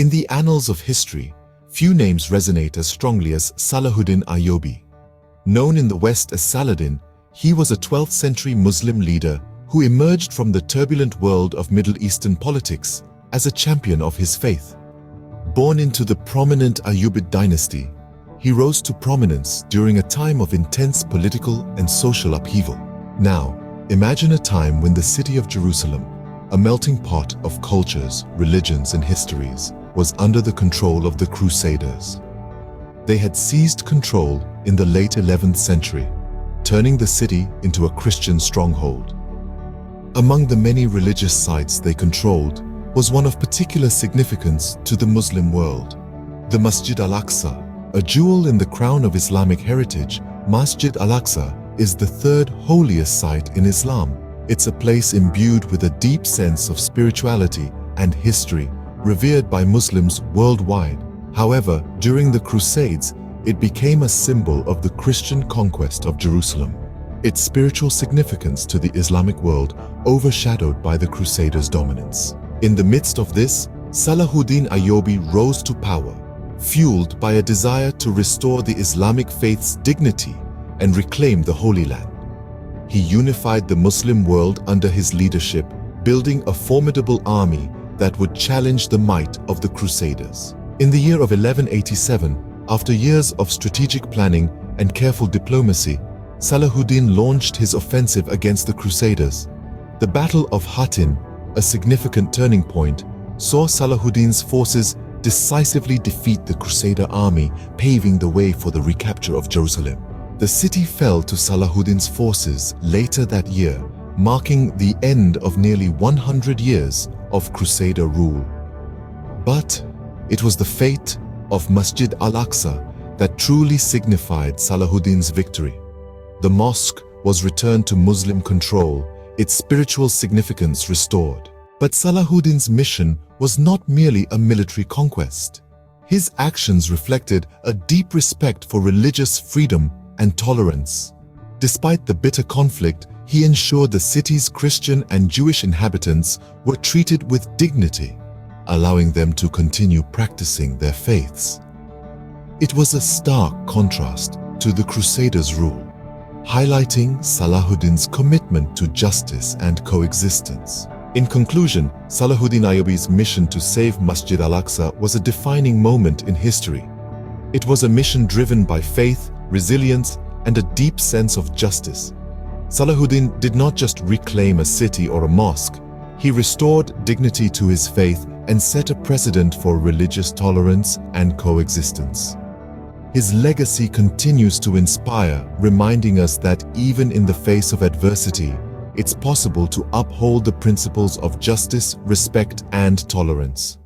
In the annals of history, few names resonate as strongly as Salahuddin Ayobi. Known in the West as Saladin, he was a 12th century Muslim leader who emerged from the turbulent world of Middle Eastern politics as a champion of his faith. Born into the prominent Ayyubid dynasty, he rose to prominence during a time of intense political and social upheaval. Now, imagine a time when the city of Jerusalem, a melting pot of cultures, religions, and histories, was under the control of the Crusaders. They had seized control in the late 11th century, turning the city into a Christian stronghold. Among the many religious sites they controlled was one of particular significance to the Muslim world. The Masjid-Al-Aqsa, a jewel in the crown of Islamic heritage. Masjid-Al-Aqsa is the third holiest site in Islam. It's a place imbued with a deep sense of spirituality and history, revered by Muslims worldwide. However, during the Crusades, it became a symbol of the Christian conquest of Jerusalem. Its spiritual significance to the Islamic world overshadowed by the Crusaders' dominance. In the midst of this, Salahuddin Ayobi rose to power, fueled by a desire to restore the Islamic faith's dignity and reclaim the Holy Land. He unified the Muslim world under his leadership, building a formidable army that would challenge the might of the Crusaders. In the year of 1187, after years of strategic planning and careful diplomacy, Salahuddin launched his offensive against the Crusaders. The Battle of Hattin, a significant turning point, saw Salahuddin's forces decisively defeat the Crusader army, paving the way for the recapture of Jerusalem. The city fell to Salahuddin's forces later that year, marking the end of nearly 100 years of Crusader rule. But it was the fate of Masjid Al-Aqsa that truly signified Salahuddin's victory. The mosque was returned to Muslim control, its spiritual significance restored. But Salahuddin's mission was not merely a military conquest. His actions reflected a deep respect for religious freedom and tolerance. Despite the bitter conflict, he ensured the city's Christian and Jewish inhabitants were treated with dignity, allowing them to continue practicing their faiths. It was a stark contrast to the Crusaders' rule, highlighting Salahuddin's commitment to justice and coexistence. In conclusion, Salahuddin Ayyubi's mission to save Masjid Al-Aqsa was a defining moment in history. It was a mission driven by faith, resilience, and a deep sense of justice. Salahuddin did not just reclaim a city or a mosque, he restored dignity to his faith and set a precedent for religious tolerance and coexistence. His legacy continues to inspire, reminding us that even in the face of adversity, it's possible to uphold the principles of justice, respect, and tolerance.